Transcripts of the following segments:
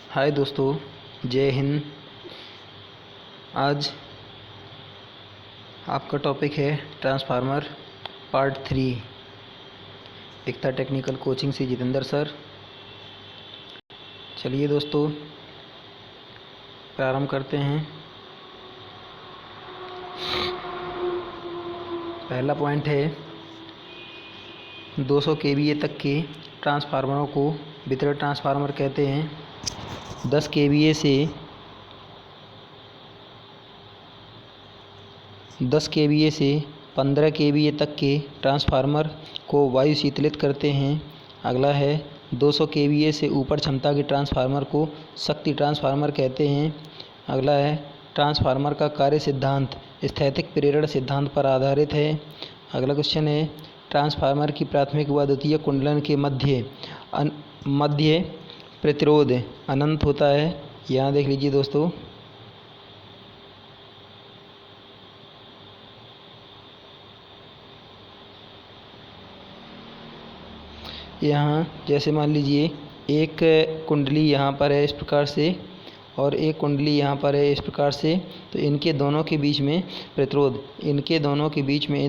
हाय दोस्तों, जय हिंद। आज आपका टॉपिक है ट्रांसफार्मर पार्ट 3, एकता टेक्निकल कोचिंग से जितेंद्र सर। चलिए दोस्तों, प्रारंभ करते हैं। पहला पॉइंट है 200 केवीए तक के ट्रांसफार्मरों को वितरण ट्रांसफार्मर कहते हैं। 10 केवीए से 15 केवीए तक के ट्रांसफार्मर को वायु शीतलित करते हैं। अगला है 200 केवीए से ऊपर क्षमता के ट्रांसफार्मर को शक्ति ट्रांसफार्मर कहते हैं। अगला है ट्रांसफार्मर का कार्य सिद्धांत स्थैतिक प्रेरण सिद्धांत पर आधारित है। अगला क्वेश्चन है ट्रांसफार्मर की प्राथमिक व द्वितीयक कुंडलन के मध्य प्रतिरोध अनंत होता है। यहाँ देख लीजिए दोस्तों, यहाँ जैसे मान लीजिए एक कुंडली यहाँ पर है इस प्रकार से और एक कुंडली यहाँ पर है इस प्रकार से, तो इनके दोनों के बीच में प्रतिरोध, इन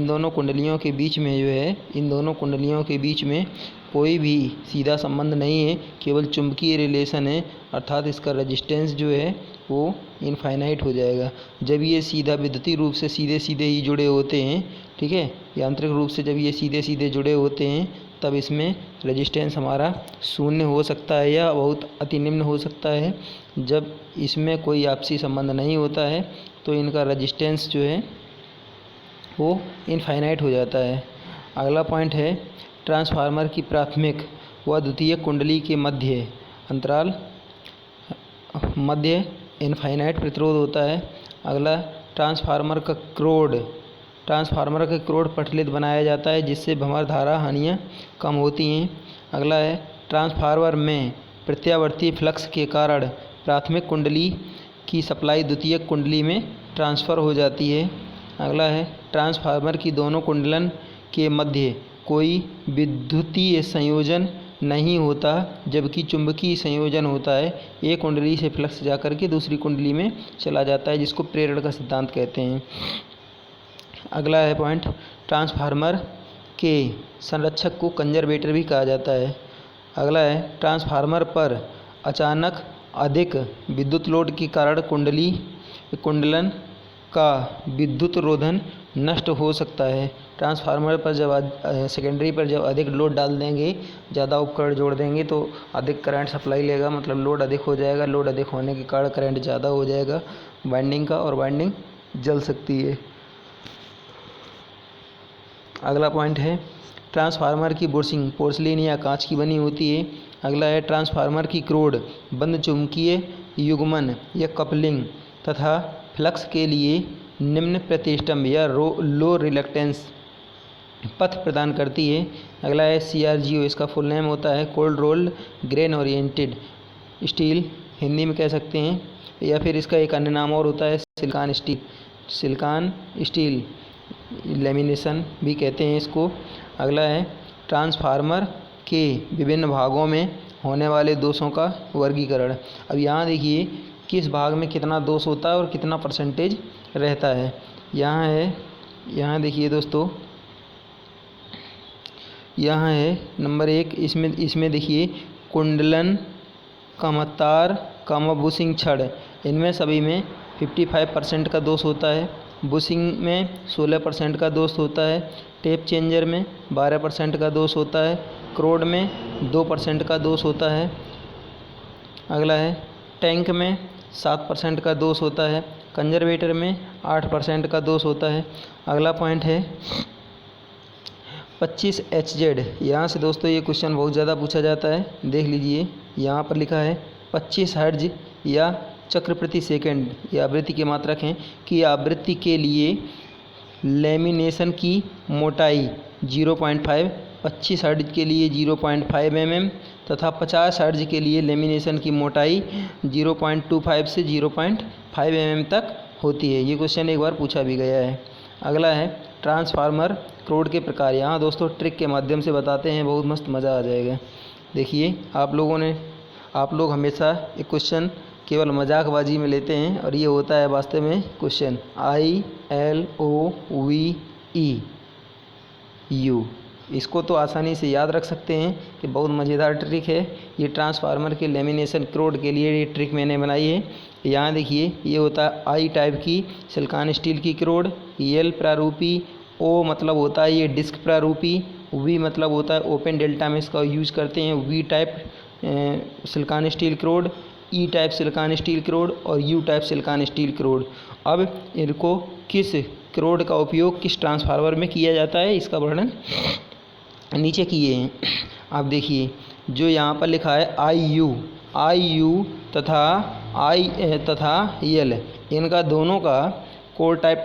दोनों कुंडलियों के बीच में जो है, इन दोनों कुंडलियों के बीच में कोई भी सीधा संबंध नहीं है, केवल चुंबकीय रिलेशन है। अर्थात इसका रेजिस्टेंस जो है वो इनफाइनाइट हो जाएगा। जब ये सीधा विद्युतीय रूप से सीधे सीधे ही जुड़े होते हैं, ठीक है, यांत्रिक रूप से जब ये सीधे सीधे जुड़े होते हैं, तब इसमें रेजिस्टेंस हमारा शून्य हो सकता है या बहुत अति निम्न हो सकता है। जब इसमें कोई आपसी संबंध नहीं होता है तो इनका रेजिस्टेंस जो है वो इनफाइनाइट हो जाता है। अगला पॉइंट है ट्रांसफार्मर की प्राथमिक व द्वितीयक कुंडली के मध्य इनफाइनाइट प्रतिरोध होता है। अगला ट्रांसफार्मर का क्रोड प्रचलित बनाया जाता है, जिससे भंवर धारा हानियाँ कम होती हैं। अगला है ट्रांसफार्मर में प्रत्यावर्ती फ्लक्स के कारण प्राथमिक कुंडली की सप्लाई द्वितीयक कुंडली में ट्रांसफ़र हो जाती है। अगला है ट्रांसफार्मर की दोनों कुंडलन के मध्य कोई विद्युतीय संयोजन नहीं होता, जबकि चुंबकीय संयोजन होता है। एक कुंडली से फ्लक्स जाकर के दूसरी कुंडली में चला जाता है, जिसको प्रेरण का सिद्धांत कहते हैं। अगला है पॉइंट ट्रांसफार्मर के संरक्षक को कंजर्वेटर भी कहा जाता है। अगला है ट्रांसफार्मर पर अचानक अधिक विद्युत लोड के कारण कुंडलन का विद्युत रोधन नष्ट हो सकता है। ट्रांसफार्मर पर जब सेकेंडरी पर जब अधिक लोड डाल देंगे, ज़्यादा उपकरण जोड़ देंगे तो अधिक करंट सप्लाई लेगा, मतलब लोड अधिक हो जाएगा। लोड अधिक होने के कारण करंट ज़्यादा हो जाएगा वाइंडिंग का, और वाइंडिंग जल सकती है। अगला पॉइंट है ट्रांसफार्मर की बुशिंग पोर्सिलेन या कांच की बनी होती है। अगला है ट्रांसफार्मर की क्रोड बंद चुंबकीय युग्मन या कपलिंग तथा फ्लक्स के लिए निम्न प्रतिष्ठम्भ या लो रिलक्टेंस पथ प्रदान करती है। अगला है CRGO, इसका फुल नेम होता है cold rolled grain oriented steel, Hindi में कह सकते हैं, या फिर इसका एक अन्य नाम और होता है सिलिकॉन स्टील लेमिनेशन भी कहते हैं इसको। अगला है ट्रांसफार्मर के विभिन्न भागों में होने वाले दोषों का वर्गीकरण। अब यहाँ देखिए किस भाग में कितना दोष होता है और कितना परसेंटेज रहता है। यहाँ देखिए दोस्तों, यहाँ है नंबर 1, इसमें देखिए कुंडलन, कमतार, बुशिंग छड़, इनमें सभी में 55% का दोष होता है। बुशिंग में 16% का दोष होता है। टेप चेंजर में 12% का दोष होता है। क्रोड में 2% का दोष होता है। अगला है टैंक में 7% का दोष होता है। कंजर्वेटर में 8% का दोष होता है। अगला पॉइंट है 25 HZ। यहाँ से दोस्तों ये क्वेश्चन बहुत ज़्यादा पूछा जाता है, देख लीजिए यहाँ पर लिखा है 25 हर्ट्ज या चक्र प्रति सेकंड, ये आवृत्ति के मात्रक हैं कि आवृत्ति के लिए लेमिनेशन की मोटाई 0.5, 25 हर्ट्ज के लिए 0.5 mm तथा 50 हर्ट्ज के लिए लेमिनेशन की मोटाई 0.25 से 0.5 mm तक होती है। ये क्वेश्चन एक बार पूछा भी गया है। अगला है ट्रांसफार्मर क्रोड के प्रकार। यहाँ दोस्तों ट्रिक के माध्यम से बताते हैं, बहुत मस्त मज़ा आ जाएगा। देखिए आप लोगों ने आप लोग हमेशा एक क्वेश्चन केवल मजाकबाजी में लेते हैं और ये होता है वास्तव में क्वेश्चन। ILOVEU, इसको तो आसानी से याद रख सकते हैं कि बहुत मज़ेदार ट्रिक है। ये ट्रांसफार्मर के लेमिनेशन क्रोड के लिए ये ट्रिक मैंने बनाई है। यहाँ देखिए, ये होता है आई टाइप की सिलिकॉन स्टील की क्रोड, एल प्रारूपी, ओ मतलब होता है ये डिस्क प्रारूपी, वी मतलब होता है ओपन डेल्टा में इसका यूज़ करते हैं वी टाइप सिलिकॉन स्टील क्रोड, ई टाइप सिलिकॉन स्टील क्रोड और यू टाइप सिलिकॉन स्टील क्रोड। अब इनको किस क्रोड का उपयोग किस ट्रांसफार्मर में किया जाता है इसका वर्णन नीचे किए हैं। आप देखिए, जो यहाँ पर लिखा है आई यू तथा एल, इनका दोनों का कोर टाइप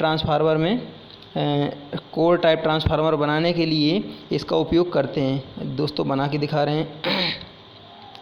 ट्रांसफार्मर बनाने के लिए इसका उपयोग करते हैं। दोस्तों बना के दिखा रहे हैं।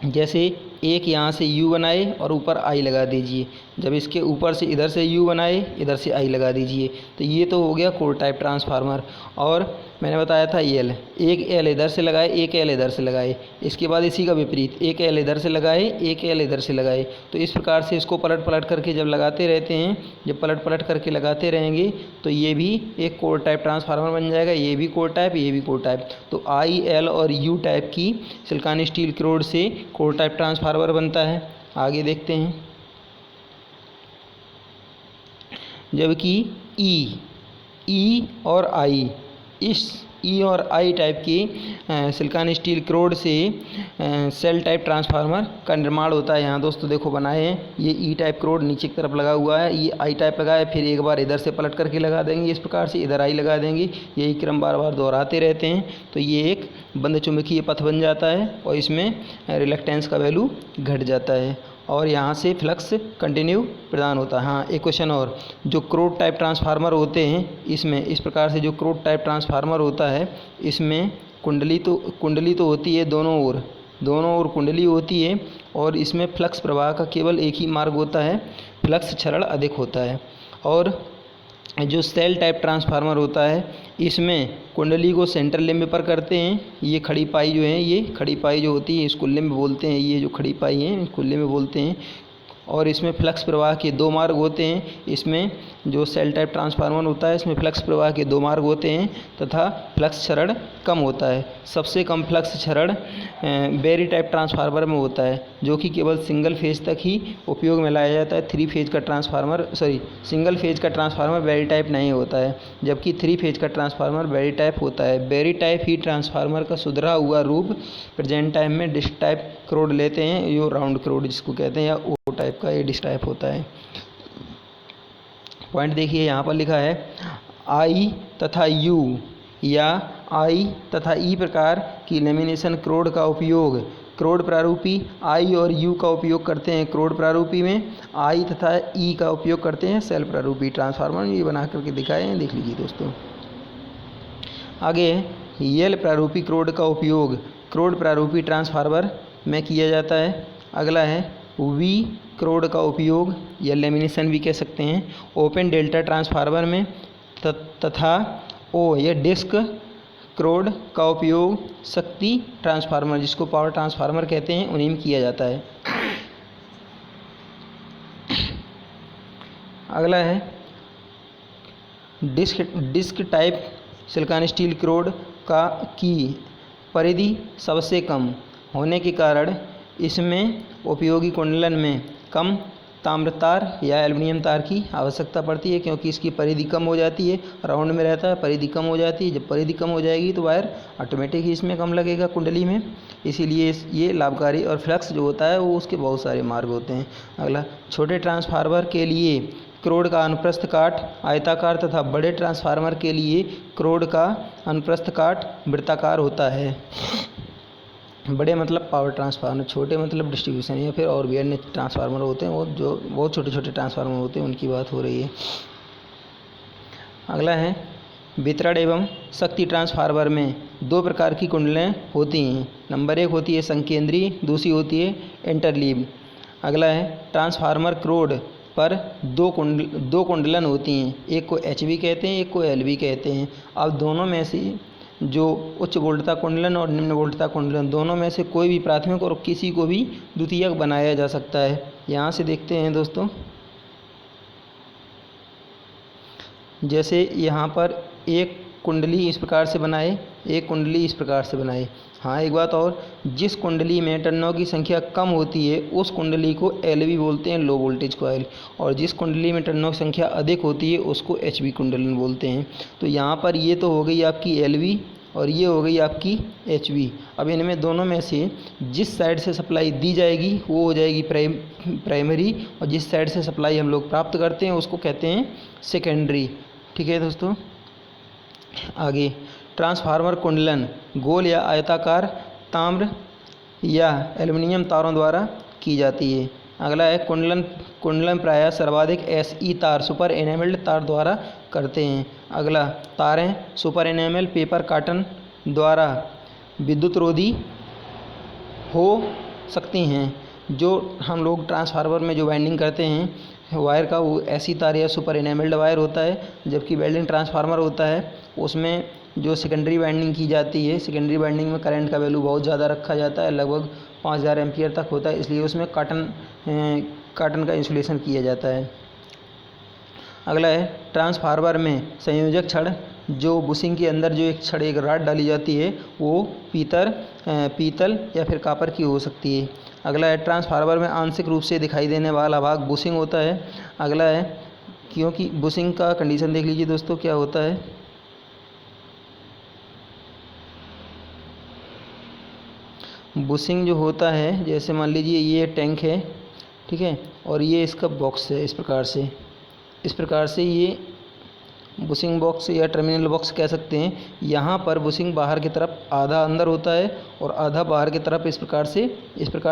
जैसे एक यहाँ से U बनाए और ऊपर I लगा दीजिए, जब इसके ऊपर से इधर से U बनाए इधर से I लगा दीजिए, तो ये तो हो गया कोर टाइप ट्रांसफार्मर। और मैंने बताया था L, एक L इधर से लगाए एक L इधर से लगाए, इसके बाद इसी का विपरीत एक L इधर से लगाए एक L इधर से लगाए। तो इस प्रकार से इसको पलट पलट करके जब लगाते रहते हैं, जब पलट पलट करके लगाते रहेंगे तो ये भी एक कोर टाइप ट्रांसफार्मर बन जाएगा। ये भी कोर टाइप, ये भी कोर टाइप। तो I, L और U टाइप की सिलिकॉन स्टील क्रोड से कोर टाइप ट्रांसफार्मर बनता है। आगे देखते हैं। जबकि ई और आई, इस ई और आई टाइप की सिलिकॉन स्टील क्रोड से सेल टाइप ट्रांसफार्मर का निर्माण होता है। यहाँ दोस्तों देखो बनाए हैं, ये ई टाइप क्रोड नीचे की तरफ लगा हुआ है, ये आई टाइप लगा है, फिर एक बार इधर से पलट करके लगा देंगे, इस प्रकार से इधर आई लगा देंगे। यही क्रम बार बार दोहराते रहते हैं तो ये एक बंद चुंबकीय पथ बन जाता है और इसमें रिलक्टेंस का वैल्यू घट जाता है और यहाँ से फ्लक्स कंटिन्यू प्रदान होता है। हाँ, एक क्वेश्चन और, जो क्रोड टाइप ट्रांसफार्मर होते हैं इसमें इस प्रकार से जो क्रोड टाइप ट्रांसफार्मर होता है इसमें कुंडली तो होती है दोनों ओर कुंडली होती है और इसमें फ्लक्स प्रवाह का केवल एक ही मार्ग होता है, फ्लक्स क्षरण अधिक होता है। और जो सेल टाइप ट्रांसफार्मर होता है इसमें कुंडली को सेंटर लिम्ब पर करते हैं। ये खड़ी पाई जो है, ये खड़ी पाई जो होती है इसको लिम्ब बोलते हैं, ये जो खड़ी पाई है इसको लिम्ब बोलते हैं। और इसमें फ्लक्स प्रवाह के दो मार्ग होते हैं। इसमें जो सेल टाइप ट्रांसफार्मर होता है इसमें फ्लक्स प्रवाह के दो मार्ग होते हैं तथा फ्लक्स क्षरण कम होता है। सबसे कम फ्लक्स क्षरण बैरी टाइप ट्रांसफार्मर में होता है, जो कि केवल सिंगल फेज तक ही उपयोग में लाया जाता है। सिंगल फेज का ट्रांसफार्मर बैरी टाइप नहीं होता है, जबकि 3 फेज का ट्रांसफार्मर बैरी टाइप होता है। बैरी टाइप ही ट्रांसफार्मर का सुधरा हुआ रूप प्रेजेंट टाइम में डिस्क टाइप क्रोड लेते हैं, यो राउंड क्रोड जिसको कहते हैं, या ओ टाइप का ये डिस्क टाइप होता है। पॉइंट देखिए, यहाँ पर लिखा है आई तथा यू या आई तथा ई प्रकार की लेमिनेशन क्रोड का उपयोग क्रोड प्रारूपी आई और यू का उपयोग करते हैं क्रोड प्रारूपी में, आई तथा ई का उपयोग करते हैं सेल प्रारूपी ट्रांसफार्मर में। ये बना करके दिखाए हैं, देख लीजिए दोस्तों। आगे एल प्रारूपी क्रोड का उपयोग क्रोड प्रारूपी ट्रांसफार्मर में किया जाता है। अगला है वी क्रोड का उपयोग या लेमिनेशन भी कह सकते हैं ओपन डेल्टा ट्रांसफार्मर में, तथा ओ या डिस्क क्रोड का उपयोग शक्ति ट्रांसफार्मर जिसको पावर ट्रांसफार्मर कहते हैं उन्हीं में किया जाता है। अगला है डिस्क टाइप सिलिकॉन स्टील क्रोड की परिधि सबसे कम होने के कारण इसमें उपयोगी कुंडलन में कम ताम्र तार या एल्युमिनियम तार की आवश्यकता पड़ती है, क्योंकि इसकी परिधि कम हो जाती है, राउंड में रहता है, परिधि कम हो जाती है। जब परिधि कम हो जाएगी तो वायर ऑटोमेटिक ही इसमें कम लगेगा कुंडली में, इसीलिए ये लाभकारी। और फ्लक्स जो होता है वो उसके बहुत सारे मार्ग होते हैं। अगला, छोटे ट्रांसफार्मर के लिए क्रोड का अनुप्रस्थ काट आयताकार तथा बड़े ट्रांसफार्मर के लिए क्रोड का अनुप्रस्थ काट वृत्ताकार होता है। बड़े मतलब पावर ट्रांसफार्मर, छोटे मतलब डिस्ट्रीब्यूशन या फिर और भी अन्य ट्रांसफार्मर होते हैं, वो जो बहुत छोटे छोटे ट्रांसफार्मर होते हैं उनकी बात हो रही है। अगला है वितरण एवं शक्ति ट्रांसफार्मर में 2 प्रकार की कुंडलें होती हैं। नंबर 1 होती है संकेंद्रीय, दूसरी होती है इंटरलीव। अगला है ट्रांसफार्मर क्रोड पर दो कुंडलन होती हैं, एक को HV कहते हैं, एक को LV कहते हैं। अब दोनों में से जो उच्च वोल्टता कुंडलन और निम्न वोल्टता कुंडलन दोनों में से कोई भी प्राथमिक और किसी को भी द्वितीयक बनाया जा सकता है। यहाँ से देखते हैं दोस्तों, जैसे यहाँ पर एक कुंडली इस प्रकार से बनाए, एक कुंडली इस प्रकार से बनाए। हाँ, एक बात और, जिस कुंडली में टर्नों की संख्या कम होती है उस कुंडली को LV बोलते हैं, लो वोल्टेज कॉइल, और जिस कुंडली में टर्नों की संख्या अधिक होती है उसको HV कुंडलन बोलते हैं। तो यहाँ पर ये तो हो गई आपकी LV और ये हो गई आपकी HV। अब इनमें दोनों में से जिस साइड से सप्लाई दी जाएगी वो हो जाएगी प्राइमरी, और जिस साइड से सप्लाई हम लोग प्राप्त करते हैं उसको कहते हैं सेकेंडरी। ठीक है दोस्तों, आगे ट्रांसफार्मर कुंडलन गोल या आयताकार ताम्र या एल्युमिनियम तारों द्वारा की जाती है। अगला है कुंडलन प्रायः सर्वाधिक SE तार सुपर एनेमल्ड तार द्वारा करते हैं। अगला, तारें सुपर एनेमल पेपर काटन द्वारा विद्युत रोधी हो सकती हैं। जो हम लोग ट्रांसफार्मर में जो वाइंडिंग करते हैं वायर का, वो SE तार या सुपर एनेमल्ड वायर होता है, जबकि वेल्डिंग ट्रांसफार्मर होता है उसमें जो सेकेंडरी वाइंडिंग की जाती है, सेकेंडरी वाइंडिंग में करंट का वैल्यू बहुत ज़्यादा रखा जाता है, लगभग 5000 एम्पियर तक होता है, इसलिए उसमें काटन का इंसुलेशन किया जाता है। अगला है ट्रांसफार्मर में संयोजक छड़, जो बुशिंग के अंदर जो एक छड़, एक रॉड डाली जाती है, वो पीतल या फिर कॉपर की हो सकती है। अगला है ट्रांसफार्मर में आंशिक रूप से दिखाई देने वाला भाग बुशिंग होता है। अगला है, क्योंकि बुशिंग का कंडीशन देख लीजिए दोस्तों क्या होता है। बुशिंग जो होता है, जैसे मान लीजिए ये टैंक है, ठीक है, और ये इसका बॉक्स है, इस प्रकार से ये बुशिंग बॉक्स या टर्मिनल बॉक्स कह सकते हैं। यहाँ पर बुशिंग बाहर की तरफ आधा अंदर होता है और आधा बाहर की तरफ इस प्रकार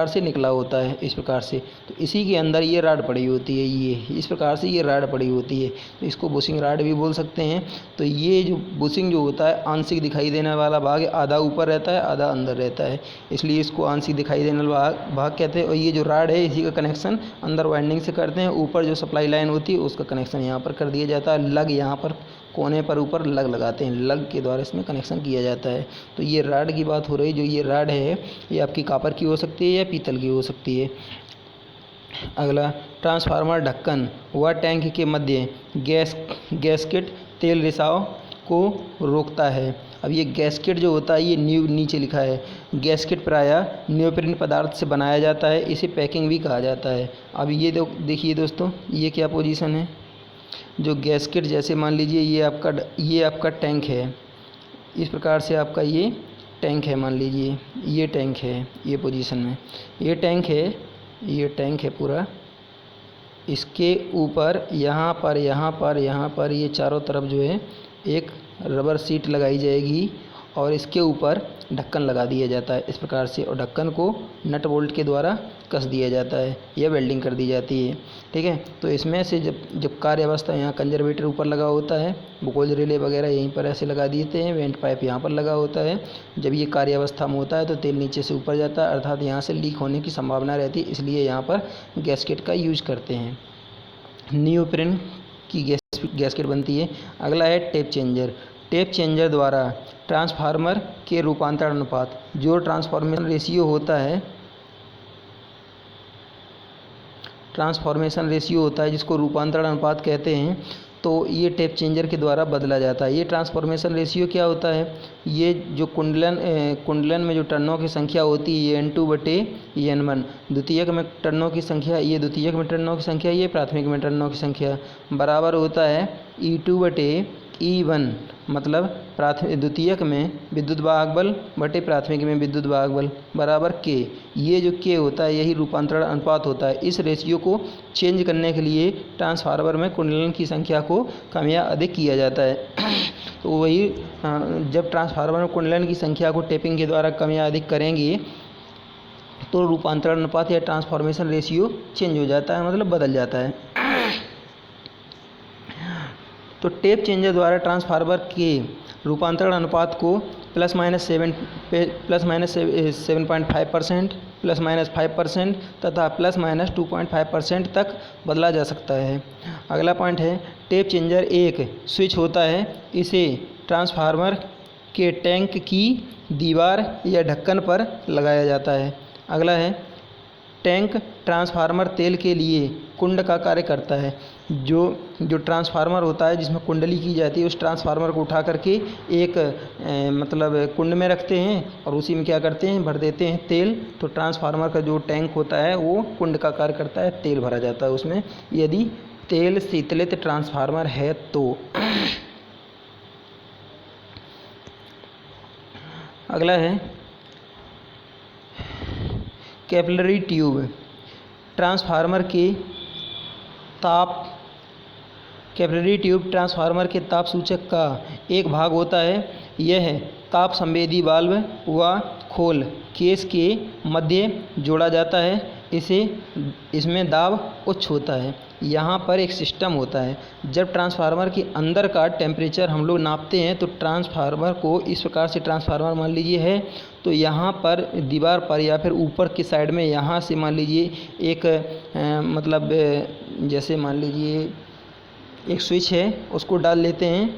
से निकला होता है, इस प्रकार से। तो इसी के अंदर ये राड पड़ी होती है, ये इस प्रकार से ये राड पड़ी होती है, तो इसको बुशिंग राड भी बोल सकते हैं। तो ये जो बुशिंग जो होता है, आंशिक दिखाई देने वाला भाग आधा ऊपर रहता है, आधा अंदर रहता है, इसलिए इसको आंशिक दिखाई देने वाला भाग कहते हैं। और ये जो राड है, इसी का कनेक्शन अंदर वाइंडिंग से करते हैं, ऊपर जो सप्लाई लाइन होती है उसका कनेक्शन यहाँ पर कर दिया जाता है। लग यहाँ पर कोने पर ऊपर लग लगाते हैं, लग के द्वारा इसमें कनेक्शन किया जाता है। तो ये राड की बात हो रही, जो ये राड है ये आपकी कॉपर की हो सकती है या पीतल की हो सकती है। अगला, ट्रांसफार्मर ढक्कन व टैंक के मध्य गैस्केट तेल रिसाव को रोकता है। अब ये गैस्केट जो होता है, ये नीचे लिखा है, गैस्केट प्रायः नियोप्रीन पदार्थ से बनाया जाता है, इसे पैकिंग भी कहा जाता है। अब ये देखिए दोस्तों, ये क्या पोजीशन है, जो गैस्केट, जैसे मान लीजिए ये आपका टैंक है, इस प्रकार से आपका ये टैंक है, मान लीजिए ये टैंक है, ये पोजीशन में ये टैंक है पूरा। इसके ऊपर यहाँ पर ये चारों तरफ जो है एक रबर सीट लगाई जाएगी और इसके ऊपर ढक्कन लगा दिया जाता है इस प्रकार से, और ढक्कन को नट बोल्ट के द्वारा कस दिया जाता है या वेल्डिंग कर दी जाती है। ठीक है, तो इसमें से जब कार्य अवस्था, यहाँ कंजर्वेटर ऊपर लगा होता है, बुकोज रिले वगैरह यहीं पर ऐसे लगा देते हैं, वेंट पाइप यहाँ पर लगा होता है। जब ये कार्य अवस्था में होता है तो तेल नीचे से ऊपर जाता है, अर्थात यहाँ से लीक होने की संभावना रहती है, इसलिए यहाँ पर गैस्केट का यूज करते हैं। नियोप्रीन की गैस्केट बनती है। अगला है टेप चेंजर। टेप चेंजर द्वारा ट्रांसफार्मर के रूपांतरण अनुपात, जो ट्रांसफॉर्मेशन रेशियो होता है जिसको रूपांतरण अनुपात कहते हैं, तो ये टेप चेंजर के द्वारा बदला जाता है। ये ट्रांसफॉर्मेशन रेशियो क्या होता है, ये जो कुंडलन में जो टर्नों की संख्या होती है, ये N2/N1, द्वितीयक में टर्नों की संख्या, ये द्वितीयक में टर्नों की संख्या, ये प्राथमिक में टर्नों की संख्या, बराबर होता है E2/E1, मतलब द्वितीयक में विद्युत वाहक बल बटे प्राथमिक में विद्युत वाहक बल बराबर K। ये जो K होता है यही रूपांतरण अनुपात होता है। इस रेशियो को चेंज करने के लिए ट्रांसफार्मर में कुंडलन की संख्या को कम या अधिक किया जाता है। तो वही जब ट्रांसफार्मर में कुंडलन की संख्या को टेपिंग के द्वारा कम या अधिक करेंगे तो रूपांतरण अनुपात या ट्रांसफॉर्मेशन रेशियो चेंज हो जाता है, मतलब बदल जाता है। तो टेप चेंजर द्वारा ट्रांसफार्मर के रूपांतरण अनुपात को +-7.5%, +-5% तथा +-2.5% तक बदला जा सकता है। अगला पॉइंट है, टेप चेंजर एक स्विच होता है, इसे ट्रांसफार्मर के टैंक की दीवार या ढक्कन पर लगाया जाता है। अगला है टैंक ट्रांसफार्मर तेल के लिए कुंड का कार्य करता है। जो ट्रांसफार्मर होता है जिसमें कुंडली की जाती है, उस ट्रांसफार्मर को उठा करके एक मतलब कुंड में रखते हैं और उसी में क्या करते हैं, भर देते हैं तेल। तो ट्रांसफार्मर का जो टैंक होता है वो कुंड का कार्य करता है, तेल भरा जाता है उसमें, यदि तेल शीतलित ट्रांसफार्मर है तो। अगला है कैपिलरी ट्यूब। ट्रांसफार्मर के ताप कैपिलरी ट्यूब ट्रांसफार्मर के ताप सूचक का एक भाग होता है। यह ताप संवेदी वाल्व व खोल केस के मध्य जोड़ा जाता है। इसमें दाब उच्च होता है। यहाँ पर एक सिस्टम होता है, जब ट्रांसफार्मर के अंदर का टेम्परेचर हम लोग नापते हैं तो ट्रांसफार्मर को इस प्रकार से, ट्रांसफार्मर मान लीजिए है तो यहाँ पर दीवार पर या फिर ऊपर की साइड में यहाँ से मान लीजिए एक मतलब जैसे मान लीजिए एक स्विच है उसको डाल लेते हैं,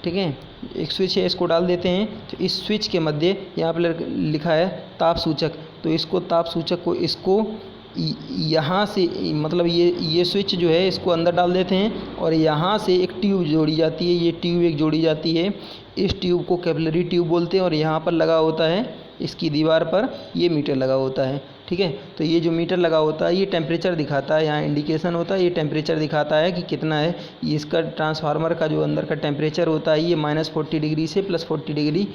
ठीक है, एक स्विच है इसको डाल देते हैं। तो इस स्विच के मध्य यहाँ पर लिखा है ताप सूचक, तो इसको ताप सूचक को इसको यहाँ से मतलब ये स्विच जो है इसको अंदर डाल देते हैं और यहाँ से एक ट्यूब जोड़ी जाती है, ये ट्यूब एक जोड़ी जाती है। इस ट्यूब को कैपिलरी ट्यूब बोलते हैं और यहाँ पर लगा होता है इसकी दीवार पर ये मीटर लगा होता है, ठीक है। तो ये जो मीटर लगा होता है ये टेम्परेचर दिखाता है, यहाँ इंडिकेशन होता है, ये टेम्परेचर दिखाता है कि कितना है। ये इसका ट्रांसफार्मर का जो अंदर का टेम्परेचर होता है ये -40 डिग्री से +40 डिग्री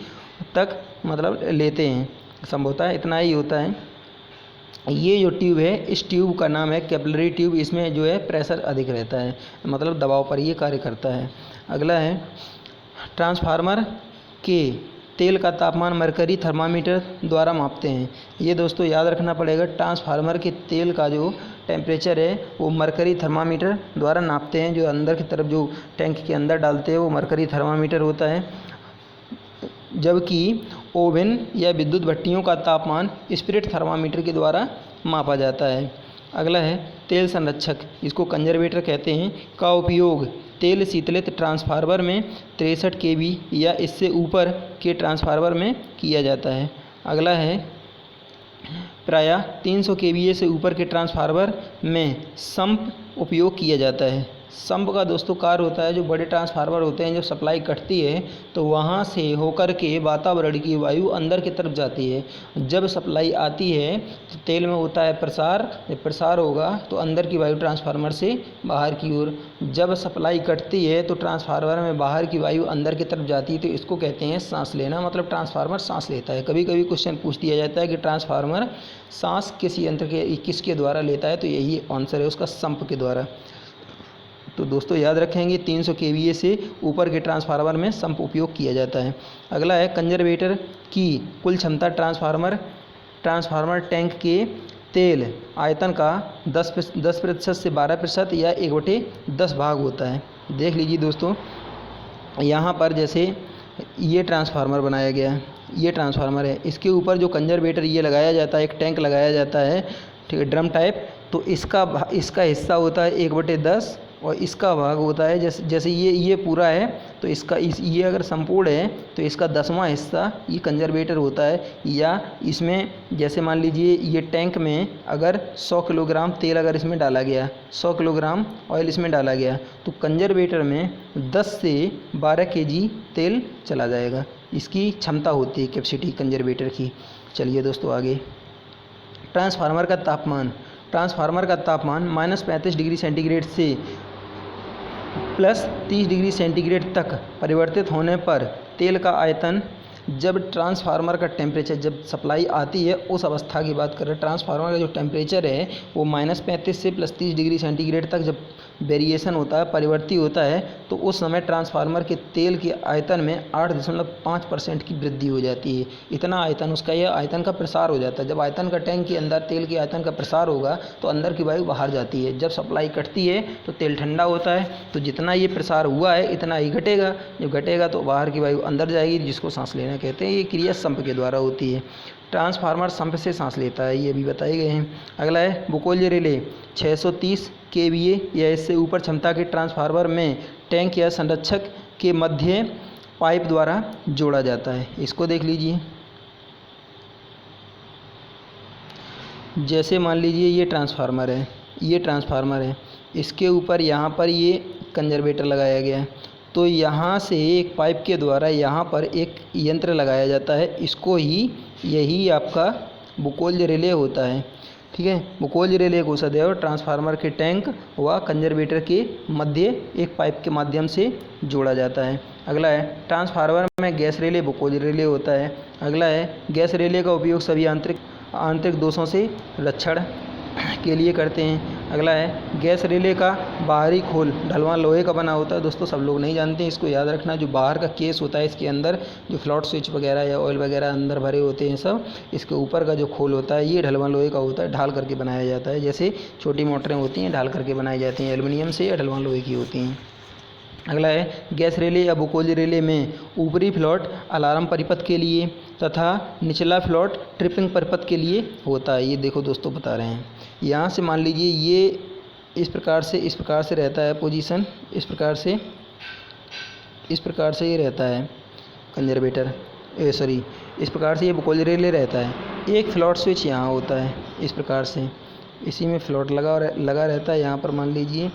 तक मतलब लेते हैं, संभवतः इतना ही होता है। ये जो ट्यूब है इस ट्यूब का नाम है कैपिलरी ट्यूब। इसमें जो है प्रेशर अधिक रहता है, मतलब दबाव पर ये कार्य करता है। अगला है ट्रांसफार्मर के तेल का तापमान मरकरी थर्मामीटर द्वारा मापते हैं। ये दोस्तों याद रखना पड़ेगा, ट्रांसफार्मर के तेल का जो टेम्परेचर है वो मरकरी थर्मामीटर द्वारा नापते हैं। जो अंदर की तरफ जो टैंक के अंदर डालते हैं वो मरकरी थर्मामीटर होता है, जबकि ओवन या विद्युत भट्टियों का तापमान स्पिरिट थर्मामीटर के द्वारा मापा जाता है। अगला है तेल संरक्षक, इसको कंजर्वेटर कहते हैं, का उपयोग तेल शीतलित ट्रांसफार्मर में 63 kV या इससे ऊपर के ट्रांसफार्मर में किया जाता है। अगला है प्रायः 300 kVA से ऊपर के ट्रांसफार्मर में सम्प उपयोग किया जाता है। सम्प का दोस्तों कार्य होता है, जो बड़े ट्रांसफार्मर होते हैं जब सप्लाई कटती है तो वहाँ से होकर के वातावरण की वायु अंदर की तरफ जाती है। जब सप्लाई आती है तो तेल में होता है प्रसार, जब प्रसार होगा तो अंदर की वायु ट्रांसफार्मर से बाहर की ओर। जब सप्लाई कटती है तो ट्रांसफार्मर में बाहर की वायु अंदर की तरफ जाती है, तो इसको कहते हैं सांस लेना, मतलब ट्रांसफार्मर सांस लेता है। कभी कभी क्वेश्चन पूछ दिया जाता है कि ट्रांसफार्मर सांस किस यंत्र के किसके द्वारा लेता है, तो यही आंसर है उसका, सम्प के द्वारा। तो दोस्तों याद रखेंगे 300 kVA से ऊपर के ट्रांसफार्मर में सम्प उपयोग किया जाता है। अगला है कंजर्वेटर की कुल क्षमता ट्रांसफार्मर टैंक के तेल आयतन का 10% से 12% या 1/10 भाग होता है। देख लीजिए दोस्तों, यहाँ पर जैसे ये ट्रांसफार्मर बनाया गया है, ये ट्रांसफार्मर है, इसके ऊपर जो कंजर्वेटर ये लगाया जाता है, एक टैंक लगाया जाता है, ठीक है, ड्रम टाइप। तो इसका हिस्सा होता है 1/10 और इसका भाग होता है जैसे ये पूरा है तो ये अगर संपूर्ण है तो इसका 10वां हिस्सा ये कंजर्वेटर होता है। या इसमें जैसे मान लीजिए ये टैंक में अगर 100 किलोग्राम तेल अगर इसमें डाला गया, 100 किलोग्राम ऑयल इसमें डाला गया, तो कंजर्वेटर में 10 से 12 kg तेल चला जाएगा। इसकी क्षमता होती है कैपेसिटी कंजर्वेटर की। चलिए दोस्तों आगे, ट्रांसफार्मर का तापमान -35 डिग्री सेंटीग्रेड से +30 डिग्री सेंटीग्रेड तक परिवर्तित होने पर तेल का आयतन, जब ट्रांसफार्मर का टेम्परेचर, जब सप्लाई आती है उस अवस्था की बात कर रहे हैं, ट्रांसफार्मर का जो टेम्परेचर है वो -35 से +30 डिग्री सेंटीग्रेड तक जब वेरिएशन होता है, परिवर्ती होता है, तो उस समय ट्रांसफार्मर के तेल के आयतन में 8.5% की वृद्धि हो जाती है। इतना आयतन उसका, यह आयतन का प्रसार हो जाता है। जब आयतन का टैंक के अंदर तेल के आयतन का प्रसार होगा तो अंदर की वायु बाहर जाती है। जब सप्लाई कटती है तो तेल ठंडा होता है, तो जितना ये प्रसार हुआ है इतना ही घटेगा। जब घटेगा तो बाहर की वायु अंदर जाएगी, जिसको सांस लेना कहते हैं। ये क्रिया सम्प के द्वारा होती है। ट्रांसफार्मर सम्प से सांस लेता है, ये भी बताए गए हैं। अगला है बुकोल्य रिले, 630 kVA या इससे ऊपर क्षमता के ट्रांसफार्मर में टैंक या संरक्षक के मध्य पाइप द्वारा जोड़ा जाता है। इसको देख लीजिए, जैसे मान लीजिए ये ट्रांसफार्मर है, ये ट्रांसफार्मर है, इसके ऊपर यहाँ पर ये कंजर्वेटर लगाया गया है। तो यहाँ से एक पाइप के द्वारा यहाँ पर एक यंत्र लगाया जाता है, इसको ही यही आपका बुकोल्ज रिले होता है। ठीक है, बुकोल्ज रिले को सदैव ट्रांसफार्मर के टैंक व कंजर्वेटर के मध्य एक पाइप के माध्यम से जोड़ा जाता है। अगला है ट्रांसफार्मर में गैस रिले बुकोल्ज रिले होता है। अगला है गैस रिले का उपयोग सभी आंतरिक दोषों से रक्षण के लिए करते हैं। अगला है गैस रिले का बाहरी खोल ढलवां लोहे का बना होता है। दोस्तों सब लोग नहीं जानते हैं, इसको याद रखना। जो बाहर का केस होता है, इसके अंदर जो फ्लॉट स्विच वगैरह या ऑयल वगैरह अंदर भरे होते हैं सब, इसके ऊपर का जो खोल होता है ये ढलवां लोहे का होता है, ढाल करके बनाया जाता है। जैसे छोटी मोटरें होती हैं ढाल करके बनाई जाती हैं, एल्युमिनियम से या ढलवां लोहे की होती हैं। अगला है गैस रिले या बुकोल्ज रिले में ऊपरी फ्लॉट अलार्म परिपथ के लिए तथा निचला फ्लॉट ट्रिपिंग परिपथ के लिए होता है। ये देखो दोस्तों बता रहे हैं, यहाँ से मान लीजिए ये इस प्रकार से रहता है पोजीशन, इस प्रकार से ये रहता है कंजर्वेटर, इस प्रकार से ये बुकोल्ज रिले रहता है। एक फ्लॉट स्विच यहाँ होता है इस प्रकार से, इसी में फ्लॉट लगा रहता है। यहाँ पर मान लीजिए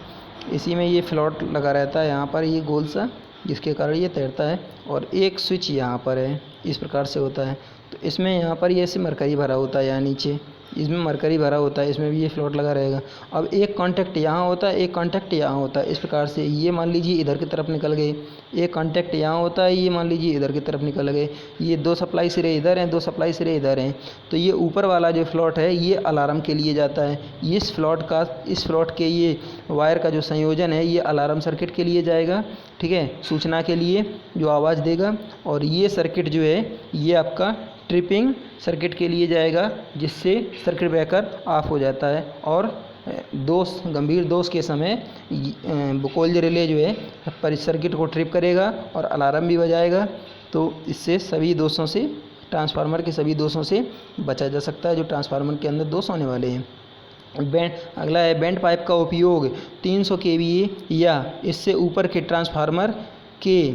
इसी में ये फ्लॉट लगा रहता है, यहाँ पर ये गोल सा, जिसके कारण ये तैरता है। और एक स्विच यहाँ पर है, इस प्रकार से होता है। तो इसमें यहाँ पर ये ऐसे मरकरी भरा होता है, यहाँ नीचे इसमें मरकरी भरा होता है, इसमें भी ये फ्लॉट लगा रहेगा। अब एक कॉन्टैक्ट यहाँ होता है, एक कॉन्टैक्ट यहाँ होता है। इस प्रकार से ये मान लीजिए इधर की तरफ निकल गए, एक कॉन्टैक्ट यहाँ होता है, ये मान लीजिए इधर की तरफ निकल गए। ये दो सप्लाई सिरे इधर हैं, दो सप्लाई सिरे इधर हैं। तो ये ऊपर वाला जो फ्लॉट है ये अलार्म के लिए जाता है। इस फ्लॉट के ये वायर का जो संयोजन है ये अलार्म सर्किट के लिए जाएगा। ठीक है, सूचना के लिए जो आवाज़ देगा। और ये सर्किट जो है ये आपका ट्रिपिंग सर्किट के लिए जाएगा, जिससे सर्किट ब्रेकर ऑफ हो जाता है और गंभीर दोष के समय बुकोल्ज रिले जो है सर्किट को ट्रिप करेगा और अलार्म भी बजाएगा। तो इससे सभी दोषों से, ट्रांसफार्मर के सभी दोषों से बचा जा सकता है जो ट्रांसफार्मर के अंदर दोष होने वाले हैं। अगला है बेंट पाइप का उपयोग 300 kVA या इससे ऊपर के ट्रांसफार्मर के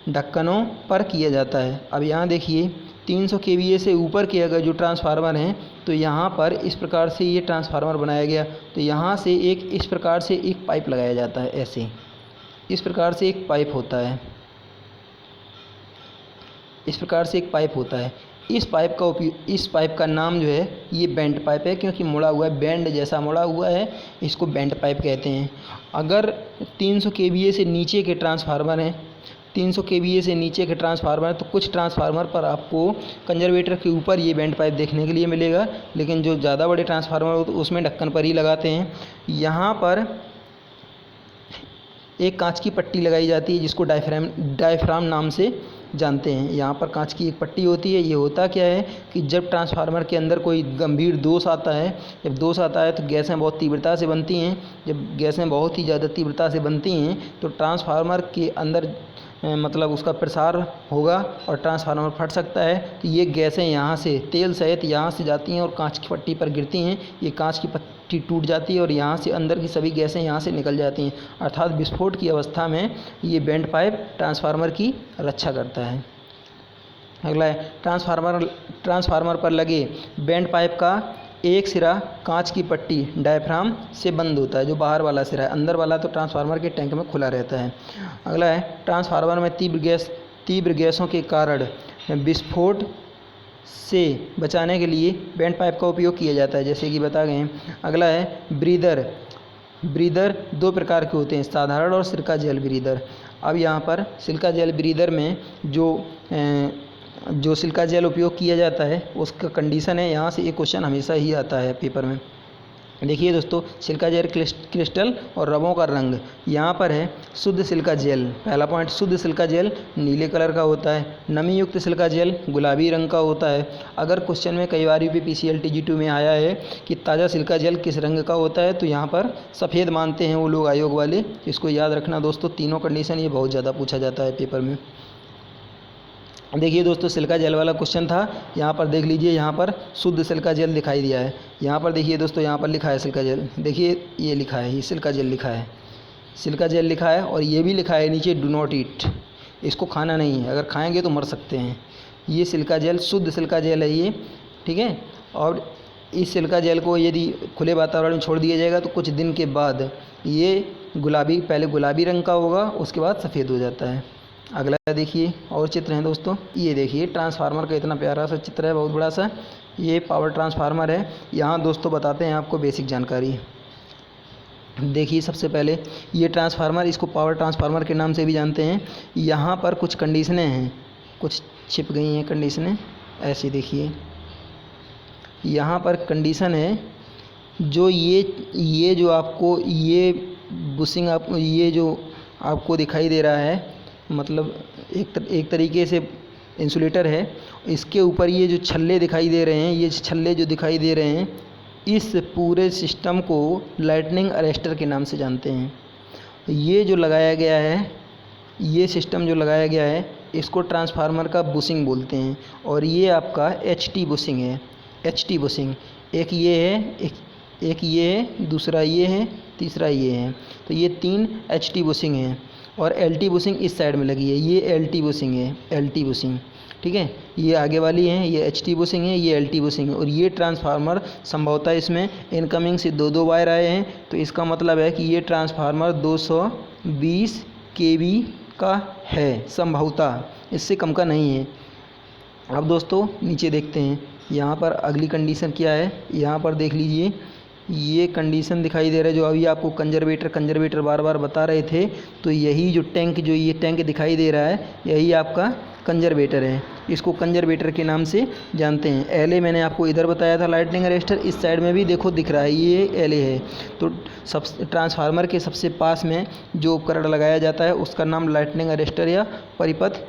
ढक्कनों पर किया जाता है। अब यहाँ देखिए 300 kVA से ऊपर के अगर जो ट्रांसफार्मर हैं तो यहाँ पर इस प्रकार से ये ट्रांसफार्मर बनाया गया। तो यहाँ से इस प्रकार से एक पाइप लगाया जाता है, ऐसे इस प्रकार से एक पाइप होता है, इस प्रकार से एक पाइप होता है। इस पाइप का नाम जो है ये बेंट पाइप है, क्योंकि मुड़ा हुआ है, बैंड जैसा मुड़ा हुआ है, इसको बेंट पाइप कहते हैं। अगर 300 kVA से नीचे के ट्रांसफार्मर हैं, 300 kVA से नीचे के ट्रांसफार्मर, तो कुछ ट्रांसफार्मर पर आपको कंजर्वेटर के ऊपर ये बेंट पाइप देखने के लिए मिलेगा, लेकिन जो ज़्यादा बड़े ट्रांसफार्मर हो तो उसमें ढक्कन पर ही लगाते हैं। यहाँ पर एक कांच की पट्टी लगाई जाती है जिसको डायफ्राम नाम से जानते हैं। यहाँ पर कांच की एक पट्टी होती है। ये होता क्या है कि जब ट्रांसफार्मर के अंदर कोई गंभीर दोष आता है, तो गैसें बहुत तीव्रता से बनती हैं। जब गैसें बहुत ही ज़्यादा तीव्रता से बनती हैं तो ट्रांसफार्मर के अंदर मतलब उसका प्रसार होगा और ट्रांसफार्मर फट सकता है। तो ये गैसें यहाँ से तेल सहित यहाँ से जाती हैं और कांच की पट्टी पर गिरती हैं। ये कांच की पट्टी टूट जाती है और यहाँ से अंदर की सभी गैसें यहाँ से निकल जाती हैं, अर्थात विस्फोट की अवस्था में ये बेंट पाइप ट्रांसफार्मर की रक्षा करता है। अगला है ट्रांसफार्मर पर लगे बेंट पाइप का एक सिरा कांच की पट्टी डायफ्राम से बंद होता है, जो बाहर वाला सिरा है। अंदर वाला तो ट्रांसफार्मर के टैंक में खुला रहता है। अगला है ट्रांसफार्मर में तीव्र गैसों के कारण विस्फोट से बचाने के लिए बेंट पाइप का उपयोग किया जाता है, जैसे कि बता गए हैं। अगला है ब्रीदर दो प्रकार के होते हैं, साधारण और सिरका जेल ब्रीदर। अब यहाँ पर सिलिका जेल ब्रीदर में जो सिलिका जेल उपयोग किया जाता है उसका कंडीशन है, यहाँ से एक क्वेश्चन हमेशा ही आता है पेपर में। देखिए दोस्तों, सिलिका जेल क्रिस्टल और रबों का रंग यहाँ पर है शुद्ध सिलिका जेल। पहला पॉइंट, शुद्ध सिलिका जेल नीले कलर का होता है, नमी युक्त सिलिका जेल गुलाबी रंग का होता है। अगर क्वेश्चन में कई बार UPPCL TG2 में आया है कि ताज़ा सिलिका जेल किस रंग का होता है, तो यहाँ पर सफ़ेद मानते हैं वो लोग आयोग वाले। इसको याद रखना दोस्तों, तीनों कंडीशन ये बहुत ज़्यादा पूछा जाता है पेपर में। देखिए दोस्तों, सिलिका जेल वाला क्वेश्चन था। यहाँ पर देख लीजिए, यहाँ पर शुद्ध सिलिका जेल दिखाई दिया है। यहाँ पर देखिए दोस्तों, यहाँ पर लिखा है सिलिका जेल, देखिए ये लिखा है, ये सिलिका जेल लिखा है, सिलिका जेल लिखा है। और ये भी लिखा है नीचे डू नॉट ईट, इसको खाना नहीं है, अगर खाएंगे तो मर सकते हैं। ये सिलिका जेल शुद्ध सिलिका जेल है ये, ठीक है। और इस सिलिका जेल को यदि खुले वातावरण में छोड़ दिया जाएगा तो कुछ दिन के बाद ये गुलाबी, पहले गुलाबी रंग का होगा, उसके बाद सफ़ेद हो जाता है। अगला देखिए और चित्र हैं दोस्तों, ये देखिए ट्रांसफार्मर का इतना प्यारा सा चित्र है, बहुत बड़ा सा। ये पावर ट्रांसफार्मर है। यहाँ दोस्तों बताते हैं आपको बेसिक जानकारी। देखिए सबसे पहले ये ट्रांसफार्मर, इसको पावर ट्रांसफार्मर के नाम से भी जानते हैं। यहाँ पर कुछ कंडीशनें हैं, कुछ छिप गई हैं कंडीशनें, ऐसी देखिए यहाँ पर कंडीशन है। जो ये जो आपको ये बुशिंग ये जो आपको दिखाई दे रहा है, मतलब एक तरीके से इंसुलेटर है, इसके ऊपर ये जो छल्ले दिखाई दे रहे हैं, ये छल्ले जो दिखाई दे रहे हैं, इस पूरे सिस्टम को लाइटनिंग अरेस्टर के नाम से जानते हैं। ये जो लगाया गया है, ये सिस्टम जो लगाया गया है, इसको ट्रांसफार्मर का बुशिंग बोलते हैं। और ये आपका HT बुशिंग है, HT बुशिंग। एक ये है, एक ये है, दूसरा ये है, तीसरा ये है। तो ये 3 HT बुशिंग हैं। और LT बुशिंग इस साइड में लगी है, ये LT बुशिंग है, LT बुशिंग, ठीक है। ये आगे वाली है, ये HT बुशिंग है, ये LT बुशिंग है। और ये ट्रांसफार्मर संभवतः इसमें इनकमिंग से 2 वायर आए हैं, तो इसका मतलब है कि ये ट्रांसफार्मर 220 kV का है संभवतः, इससे कम का नहीं है। अब दोस्तों नीचे देखते हैं, यहाँ पर अगली कंडीशन क्या है। यहाँ पर देख लीजिए, ये कंडीशन दिखाई दे रहा है जो अभी आपको कंजर्वेटर बार बार बता रहे थे। तो यही जो टैंक, जो ये टैंक दिखाई दे रहा है, यही आपका कंजर्वेटर है। इसको कंजर्वेटर के नाम से जानते हैं। LA मैंने आपको इधर बताया था लाइटनिंग अरेस्टर, इस साइड में भी देखो दिख रहा है, ये LA है। तो ट्रांसफार्मर के सबसे पास में जो उपकरण लगाया जाता है उसका नाम लाइटनिंग अरेस्टर या परिपथ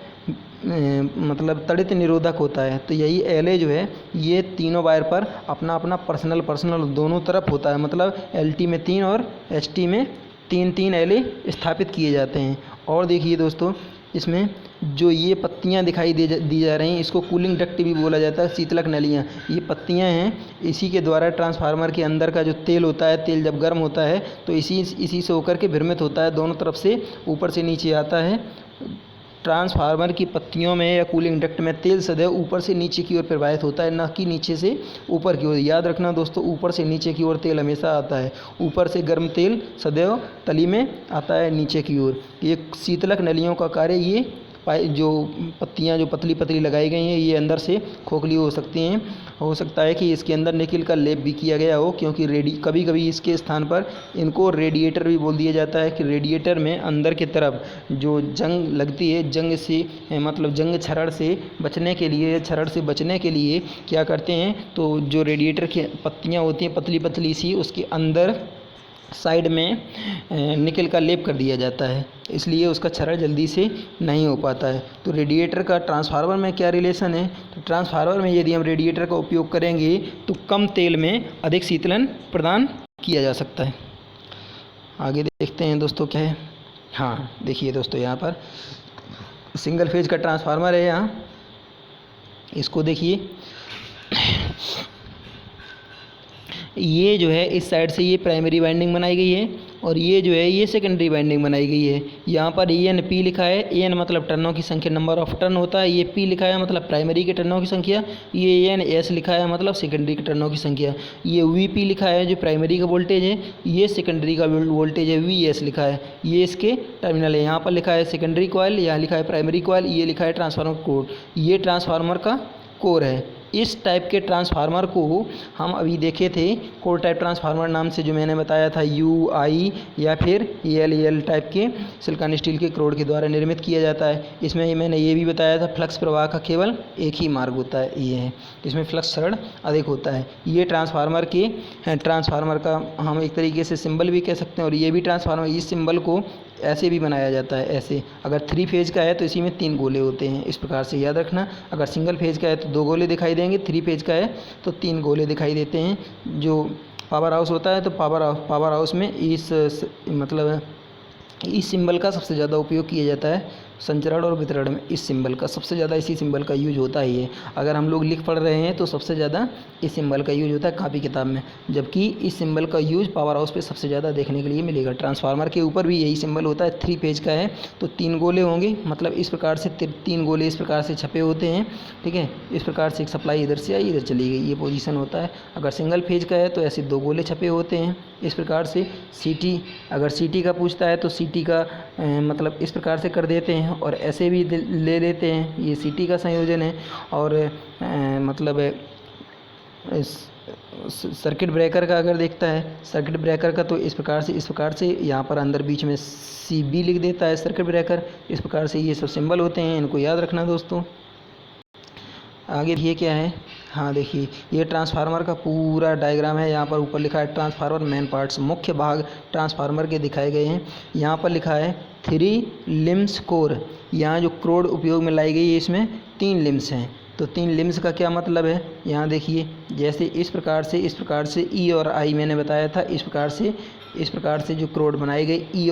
मतलब तड़ित निरोधक होता है। तो यही LA जो है, ये तीनों वायर पर अपना अपना पर्सनल दोनों तरफ होता है। मतलब LT में 3 और HT में 3 LA स्थापित किए जाते हैं। और देखिए दोस्तों, इसमें जो ये पत्तियां दिखाई दी जा रही हैं, इसको कूलिंग डक्ट भी बोला जाता है, शीतलक नलियां। ये पत्तियां हैं, इसी के द्वारा ट्रांसफार्मर के अंदर का जो तेल होता है, तेल जब गर्म होता है तो इसी से होकर के भ्रमित होता है, दोनों तरफ से ऊपर से नीचे आता है। ट्रांसफार्मर की पत्तियों में या कूलिंग डक्ट में तेल सदैव ऊपर से नीचे की ओर प्रवाहित होता है, न कि नीचे से ऊपर की ओर। याद रखना दोस्तों, ऊपर से नीचे की ओर तेल हमेशा आता है। ऊपर से गर्म तेल सदैव तली में आता है नीचे की ओर। ये शीतलक नलियों का कार्य, ये जो पत्तियां जो पतली पतली लगाई गई हैं, ये अंदर से खोखली हो सकती हैं। हो सकता है कि इसके अंदर निकिल का लेप भी किया गया हो, क्योंकि कभी कभी इसके स्थान पर इनको रेडिएटर भी बोल दिया जाता है कि रेडिएटर में अंदर की तरफ जो जंग लगती है, जंग से मतलब जंग छरड़ से बचने के लिए क्या करते हैं, तो जो रेडिएटर की पत्तियाँ होती हैं पतली पतली सी, उसके अंदर साइड में निकल का लेप कर दिया जाता है, इसलिए उसका छरड़ जल्दी से नहीं हो पाता है। तो रेडिएटर का ट्रांसफार्मर में क्या रिलेशन है, तो ट्रांसफार्मर में यदि हम रेडिएटर का उपयोग करेंगे तो कम तेल में अधिक शीतलन प्रदान किया जा सकता है। आगे देखते हैं दोस्तों क्या है। हाँ देखिए दोस्तों, यहाँ पर सिंगल फेज का ट्रांसफार्मर है। यहाँ इसको देखिए, ये जो है इस साइड से ये प्राइमरी वाइंडिंग बनाई गई है और ये जो है ये सेकेंडरी वाइंडिंग बनाई गई है। यहाँ पर ENP लिखा है, EN मतलब टर्नों की संख्या, नंबर ऑफ टर्न होता है। ये P लिखा है मतलब प्राइमरी के टर्नों की संख्या। ये NS लिखा है मतलब सेकेंडरी के टर्नों की संख्या। ये VP लिखा है जो प्राइमरी का वोल्टेज है, ये सेकेंडरी का वोल्टेज है, VS लिखा है, ये इसके टर्मिनल है। यहाँ पर लिखा है सेकेंडरी कॉइल, यहाँ लिखा है प्राइमरी कॉइल, ये लिखा है ट्रांसफार्मर कोर, ये ट्रांसफार्मर का कोर है। इस टाइप के ट्रांसफार्मर को हम अभी देखे थे कोर टाइप ट्रांसफार्मर नाम से, जो मैंने बताया था UI या फिर EL टाइप के सिलिकॉन स्टील के क्रोड के द्वारा निर्मित किया जाता है। इसमें मैंने ये भी बताया था फ्लक्स प्रवाह का केवल एक ही मार्ग होता है, ये है, इसमें फ्लक्स क्षरण अधिक होता है। ये ट्रांसफार्मर का हम एक तरीके से सिंबल भी कह सकते हैं। और ये भी ट्रांसफार्मर, इस सिंबल को ऐसे भी बनाया जाता है, ऐसे। अगर 3 फेज का है तो इसी में 3 गोले होते हैं, इस प्रकार से याद रखना। अगर सिंगल फेज का है तो 2 गोले दिखाई देंगे, 3 फेज का है तो 3 गोले दिखाई देते हैं। जो पावर हाउस होता है तो पावर हाउस में इस सिंबल का सबसे ज़्यादा उपयोग किया जाता है संचरण और वितरण में इस सिंबल का सबसे ज़्यादा इसी सिंबल का यूज होता ही है। अगर हम लोग लिख पढ़ रहे हैं तो सबसे ज़्यादा इस सिंबल का यूज होता है कापी किताब में, जबकि इस सिंबल का यूज पावर हाउस पे सबसे ज़्यादा देखने के लिए मिलेगा। ट्रांसफार्मर के ऊपर भी यही सिंबल होता है, 3 पेज का है तो 3 गोले होंगे, मतलब इस प्रकार से 3 गोले इस प्रकार से छपे होते हैं। ठीक है, इस प्रकार से एक सप्लाई इधर से आई इधर चली गई, ये पोजीशन होता है। अगर सिंगल फेज का है तो ऐसे 2 गोले छपे होते हैं इस प्रकार से। सीटी, अगर सीटी का पूछता है तो सीटी का मतलब इस प्रकार से कर देते हैं और ऐसे भी ले लेते हैं, ये सीटी का संयोजन है। और मतलब सर्किट ब्रेकर का अगर देखता है, सर्किट ब्रेकर का तो इस प्रकार से यहाँ पर अंदर बीच में CB लिख देता है सर्किट ब्रेकर। इस प्रकार से ये सब सिंबल होते हैं, इनको याद रखना दोस्तों। आगे ये क्या है, हाँ देखिए ये ट्रांसफार्मर का पूरा डायग्राम है। यहाँ पर ऊपर लिखा है ट्रांसफार्मर मेन पार्ट्स, मुख्य भाग ट्रांसफार्मर के दिखाए गए हैं। यहाँ पर लिखा है 3 लिम्स कोर, यहाँ जो क्रोड उपयोग में लाई गई है इसमें 3 लिम्स हैं। तो 3 लिम्स का क्या मतलब है, यहाँ देखिए जैसे इस प्रकार से E और I मैंने बताया था, इस प्रकार से जो क्रोड बनाए गए E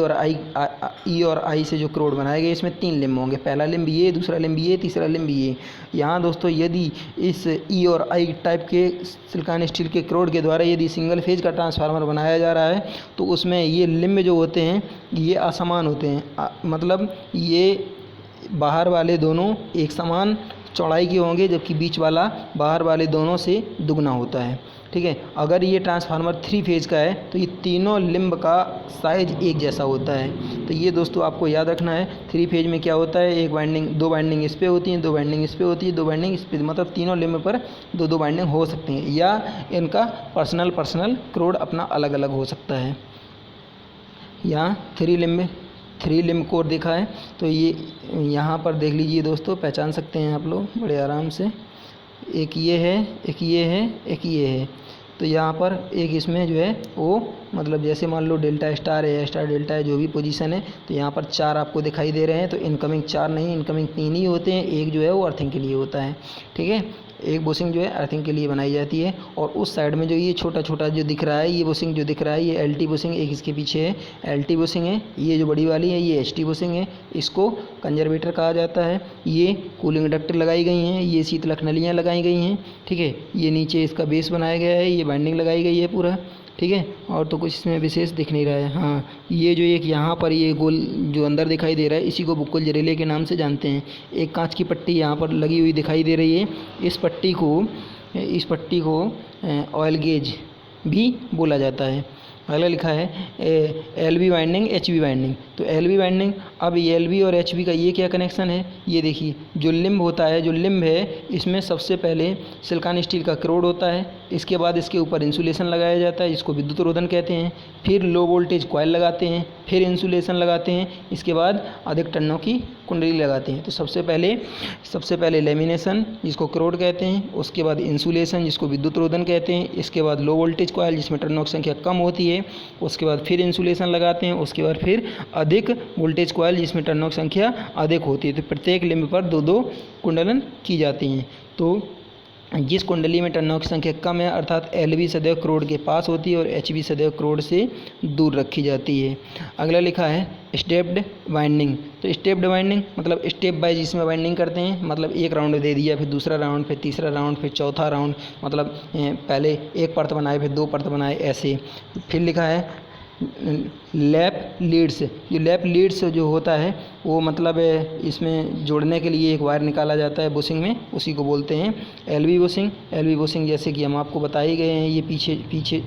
और I से जो क्रोड बनाए गए इसमें 3 लिम्ब होंगे। पहला लिम्ब ये, दूसरा लिम्ब ये, तीसरा लिम्ब ये। यहाँ दोस्तों यदि इस E और I टाइप के सिलिकॉन स्टील के क्रोड के द्वारा यदि सिंगल फेज का ट्रांसफार्मर बनाया जा रहा है तो उसमें ये लिम्ब जो होते हैं ये असमान होते हैं, मतलब ये बाहर वाले दोनों एक समान चौड़ाई के होंगे, जबकि बीच वाला बाहर वाले दोनों से दुगना होता है। ठीक है, अगर ये ट्रांसफार्मर 3 फेज का है तो ये तीनों लिम्ब का साइज एक जैसा होता है। तो ये दोस्तों आपको याद रखना है। 3 फेज में क्या होता है, 2 बाइंडिंग इस पे होती हैं, 2 बाइंडिंग इस पे होती है, 2 बाइंडिंग इस पे, मतलब तीनों लिम्ब पर 2 बाइंडिंग हो सकती हैं, या इनका पर्सनल क्रोड अपना अलग अलग हो सकता है। यहाँ 3 लिम्ब कोर दिखा है, तो ये यहाँ पर देख लीजिए दोस्तों, पहचान सकते हैं आप लोग बड़े आराम से। एक ये है, एक ये है, एक ये है। तो यहाँ पर एक इसमें जो है वो मतलब जैसे मान लो डेल्टा स्टार है या स्टार डेल्टा है, जो भी पोजीशन है, तो यहाँ पर 4 आपको दिखाई दे रहे हैं। तो इनकमिंग 4 नहीं, इनकमिंग 3 ही होते हैं। एक जो है वो अर्थिंग के लिए होता है। ठीक है, एक बुशिंग जो है अर्थिंग के लिए बनाई जाती है। और उस साइड में जो ये छोटा छोटा जो दिख रहा है, ये बुशिंग जो दिख रहा है, ये LT बुशिंग एक इसके पीछे है, LT बुशिंग है। ये जो बड़ी वाली है ये HT बुशिंग है, इसको कंजर्वेटर कहा जाता है। ये कूलिंग डक्ट लगाई गई हैं, ये शीतलक नलियाँ लगाई गई हैं। ठीक है, ये नीचे इसका बेस बनाया गया है, ये बाइंडिंग लगाई गई है पूरा। ठीक है, और तो कुछ इसमें विशेष दिख नहीं रहा है। हाँ, ये जो एक यहाँ पर ये गोल जो अंदर दिखाई दे रहा है, इसी को बुक्कल जरेले के नाम से जानते हैं। एक कांच की पट्टी यहाँ पर लगी हुई दिखाई दे रही है। इस पट्टी को ऑयल गेज भी बोला जाता है। अगला लिखा है LV वाइंडिंग, HV वाइंडिंग। तो LV वाइंडिंग, अब LV और HV का ये क्या कनेक्शन है, ये देखिए जो लिम्ब होता है, जो लिम्ब है इसमें सबसे पहले सिलिकॉन स्टील का क्रोड होता है, इसके बाद इसके ऊपर इंसुलेशन लगाया जाता है जिसको विद्युत रोधन कहते हैं, फिर लो वोल्टेज कॉइल लगाते हैं, फिर इंसुलेशन लगाते हैं, इसके बाद अधिक टन्नों की कुंडली लगाते हैं। तो सबसे पहले लेमिनेशन जिसको क्रोड कहते हैं, उसके बाद इंसुलेशन जिसको विद्युत रोधन कहते हैं, इसके बाद लो वोल्टेज कॉइल जिसमें टर्नों की संख्या कम होती है, उसके बाद फिर इंसुलेशन लगाते हैं, उसके बाद फिर अधिक वोल्टेज कॉइल जिसमें टर्नों की संख्या अधिक होती है। तो प्रत्येक लिम्ब पर 2-2 कुंडलन की जाती हैं। तो जिस कुंडली में टर्नों की संख्या कम है, अर्थात LV सदैव क्रोड के पास होती है और HV सदैव क्रोड से दूर रखी जाती है। अगला लिखा है स्टेप्ड वाइंडिंग। तो स्टेप्ड वाइंडिंग मतलब स्टेप बाइज इसमें वाइंडिंग करते हैं, मतलब एक राउंड दे दिया, फिर दूसरा राउंड, फिर तीसरा राउंड, फिर चौथा राउंड, मतलब पहले एक परत बनाए, फिर 2 परत बनाए, ऐसे। फिर लिखा है लैप लीड्स। ये लैप लीड्स जो होता है वो मतलब इसमें जोड़ने के लिए एक वायर निकाला जाता है बुशिंग में, उसी को बोलते हैं LV बुशिंग। LV बुशिंग जैसे कि हम आपको बता ही गए हैं, ये पीछे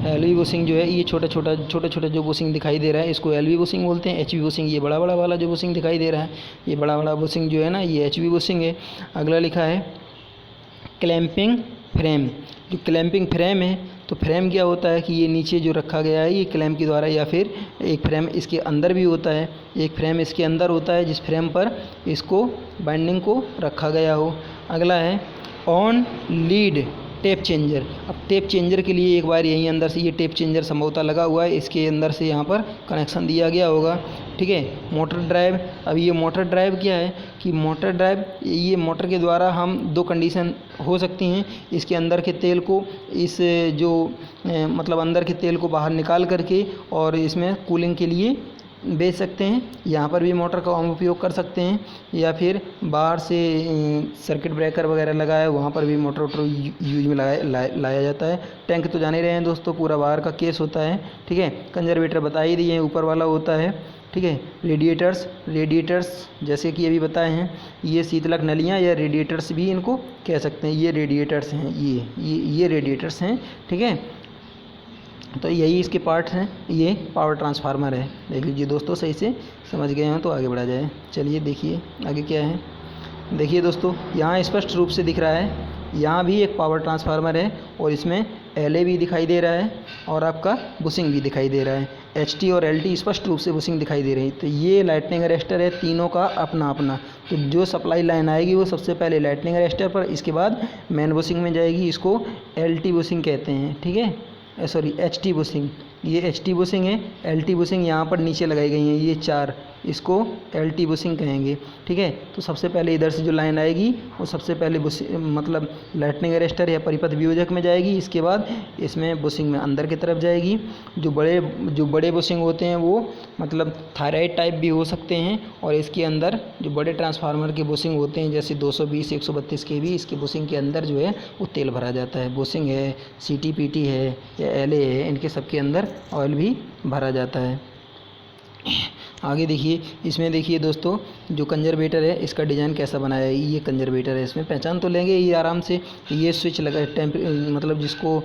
LV बुशिंग जो है ये छोटा छोटा जो बुशिंग दिखाई दे रहा है इसको LV बुशिंग बोलते हैं। HV बुशिंग ये बड़ा वाला जो बुशिंग दिखाई दे रहा है, ये बड़ा बुशिंग जो है ना, ये HV बुशिंग है। अगला लिखा है क्लैंपिंग फ्रेम। जो क्लैंपिंग फ्रेम है, तो फ्रेम क्या होता है कि ये नीचे जो रखा गया है ये क्लैंप के द्वारा, या फिर एक फ्रेम इसके अंदर भी होता है, एक फ्रेम इसके अंदर होता है जिस फ्रेम पर इसको बाइंडिंग को रखा गया हो। अगला है ऑन लीड टेप चेंजर। अब टेप चेंजर के लिए एक बार यहीं अंदर से ये टेप चेंजर संभवतः लगा हुआ है, इसके अंदर से यहाँ पर कनेक्शन दिया गया होगा। ठीक है, मोटर ड्राइव। अब ये मोटर ड्राइव क्या है कि मोटर ड्राइव, ये मोटर के द्वारा हम 2 कंडीशन हो सकती हैं। इसके अंदर के तेल को इस जो मतलब अंदर के तेल को बाहर निकाल करके और इसमें कूलिंग के लिए बेच सकते हैं, यहाँ पर भी मोटर का हम उपयोग कर सकते हैं, या फिर बाहर से सर्किट ब्रेकर वगैरह लगाया है वहाँ पर भी मोटर वोटर यूज में लाया जाता है। टैंक तो जाने रहे हैं दोस्तों, पूरा बाहर का केस होता है, ठीक है। कंजर्वेटर बता ही दिए हैं, ऊपर वाला होता है, ठीक है। रेडिएटर्स जैसे कि अभी बताए हैं, ये शीतलक नलियाँ या रेडिएटर्स भी इनको कह सकते हैं। ये रेडिएटर्स हैं, ये रेडिएटर्स हैं, ठीक है। तो यही इसके पार्ट्स हैं। ये पावर ट्रांसफार्मर है। देख लीजिए दोस्तों, सही से समझ गए हैं तो आगे बढ़ा जाए। चलिए देखिए आगे क्या है। देखिए दोस्तों, यहाँ स्पष्ट रूप से दिख रहा है, यहाँ भी एक पावर ट्रांसफार्मर है और इसमें LA भी दिखाई दे रहा है और आपका बुशिंग भी दिखाई दे रहा है। HT और LT स्पष्ट रूप से बुशिंग दिखाई दे रही है। तो ये लाइटनिंग अरेस्टर है, तीनों का अपना अपना। तो जो सप्लाई लाइन आएगी वो सबसे पहले लाइटनिंग अरेस्टर पर, इसके बाद मेन बुशिंग में जाएगी। इसको LT बुशिंग कहते हैं, ठीक है। सॉरी, HT बुशिंग, ये HT बुशिंग है। LT बुशिंग यहाँ पर नीचे लगाई गई हैं, ये 4, इसको LT बुशिंग कहेंगे, ठीक है। तो सबसे पहले इधर से जो लाइन आएगी वो सबसे पहले मतलब लाइटनिंग अरेस्टर या परिपथ वियोजक में जाएगी। इसके बाद इसमें बुशिंग में अंदर की तरफ जाएगी। जो बड़े बुशिंग होते हैं वो मतलब थायराइड टाइप भी हो सकते हैं, और इसके अंदर जो बड़े ट्रांसफार्मर के बुशिंग होते हैं जैसे 220 132 kV, इसके बुशिंग के अंदर जो है वो तेल भरा जाता है। बुशिंग है, CTPT है या LA है, इनके सबके अंदर ऑयल भी भरा जाता है। आगे देखिए, इसमें देखिए दोस्तों, जो कंजर्वेटर है इसका डिज़ाइन कैसा बनाया है। ये कंजर्वेटर है, इसमें पहचान तो लेंगे ये आराम से। ये स्विच लगा मतलब जिसको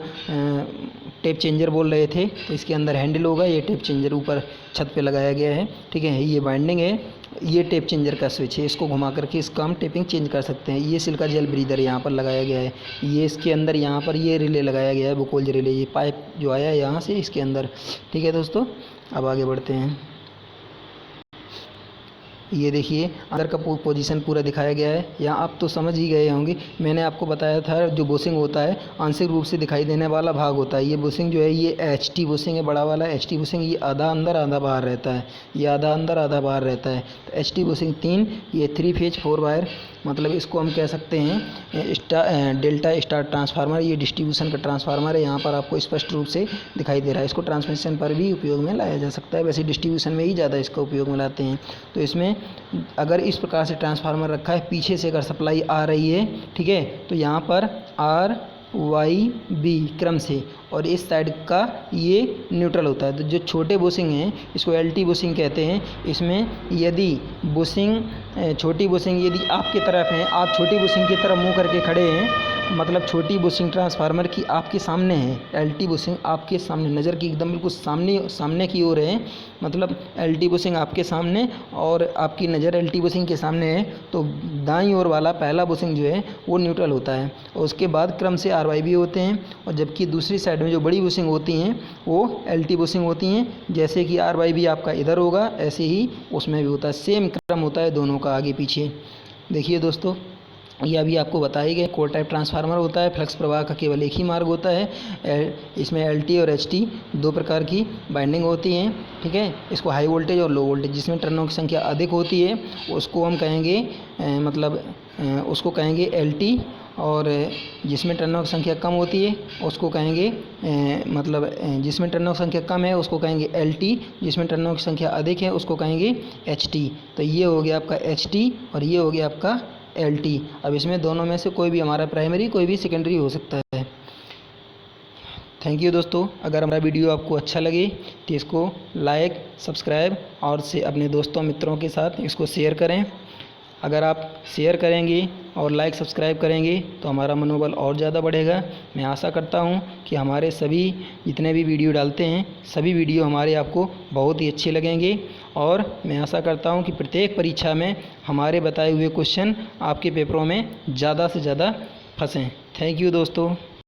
टेप चेंजर बोल रहे थे, तो इसके अंदर हैंडल होगा। ये टेप चेंजर ऊपर छत पे लगाया गया है, ठीक है। ये बाइंडिंग है, ये टेप चेंजर का स्विच है, इसको घुमा करके इसका हम टेपिंग चेंज कर सकते हैं। ये सिल्का जेल ब्रीदर यहाँ पर लगाया गया है। ये इसके अंदर यहाँ पर ये रिले लगाया गया है, बुकोल्ज रिले, ये पाइप जो आया है यहाँ से इसके अंदर, ठीक है दोस्तों। अब आगे बढ़ते हैं। ये देखिए अंदर का पोजीशन पूरा दिखाया गया है। यहाँ आप तो समझ ही गए होंगे, मैंने आपको बताया था जो बुशिंग होता है आंशिक रूप से दिखाई देने वाला भाग होता है। ये बुशिंग जो है ये HT बुशिंग है, बड़ा वाला HT बुशिंग। ये आधा अंदर आधा बाहर रहता है, ये आधा अंदर आधा बाहर रहता है। तो HT बुशिंग 3, ये 3 फेज 4 वायर, मतलब इसको हम कह सकते हैं डेल्टा स्टार ट्रांसफार्मर। ये डिस्ट्रीब्यूशन का ट्रांसफार्मर है, यहाँ पर आपको स्पष्ट रूप से दिखाई दे रहा है। इसको ट्रांसमिशन पर भी उपयोग में लाया जा सकता है, वैसे डिस्ट्रीब्यूशन में ही ज़्यादा इसका उपयोग में लाते हैं। तो इसमें अगर इस प्रकार से ट्रांसफार्मर रखा है, पीछे से अगर सप्लाई आ रही है, ठीक है, तो यहाँ पर RYB क्रम से, और इस साइड का ये न्यूट्रल होता है। तो जो छोटे बुशिंग हैं इसको LT बुशिंग कहते हैं। इसमें यदि बुशिंग छोटी बुशिंग यदि आपकी तरफ है, आप छोटी बुशिंग की तरफ मुँह करके खड़े हैं, मतलब छोटी बुशिंग ट्रांसफार्मर की आपके सामने है, LT बुशिंग आपके सामने, नज़र की एकदम बिल्कुल सामने की ओर है, मतलब LT बुशिंग आपके सामने और आपकी नज़र LT बुशिंग के सामने है, तो दाईं ओर वाला पहला बुशिंग जो है वो न्यूट्रल होता है, और उसके बाद क्रम से RYB होते हैं। और जबकि दूसरी साइड में जो बड़ी बुशिंग होती हैं वो LT बुशिंग होती हैं। जैसे कि RYB आपका इधर होगा, ऐसे ही उसमें भी होता है, सेम क्रम होता है दोनों का आगे पीछे। देखिए दोस्तों, ये अभी आपको बताए गए कोर टाइप ट्रांसफार्मर होता है। फ्लक्स प्रवाह का केवल एक ही मार्ग होता है। इसमें LT और HT 2 प्रकार की बाइंडिंग होती हैं, ठीक है। इसको हाई वोल्टेज और लो वोल्टेज, जिसमें टर्नों की संख्या अधिक होती है उसको हम कहेंगे उसको कहेंगे LT, और जिसमें टर्नों की संख्या कम होती है उसको कहेंगे जिसमें टर्नों की संख्या कम है उसको कहेंगे LT, जिसमें टर्नों की संख्या अधिक है उसको कहेंगे HT। तो ये हो गया आपका HT और ये हो गया आपका LT। अब इसमें दोनों में से कोई भी हमारा प्राइमरी, कोई भी सेकेंडरी हो सकता है। थैंक यू दोस्तों। अगर हमारा वीडियो आपको अच्छा लगे तो इसको लाइक, सब्सक्राइब और से अपने दोस्तों मित्रों के साथ इसको शेयर करें। अगर आप शेयर करेंगे और लाइक सब्सक्राइब करेंगे तो हमारा मनोबल और ज़्यादा बढ़ेगा। मैं आशा करता हूं कि हमारे सभी जितने भी वीडियो डालते हैं सभी वीडियो हमारे आपको बहुत ही अच्छे लगेंगे, और मैं आशा करता हूं कि प्रत्येक परीक्षा में हमारे बताए हुए क्वेश्चन आपके पेपरों में ज़्यादा से ज़्यादा फंसें। थैंक यू दोस्तों।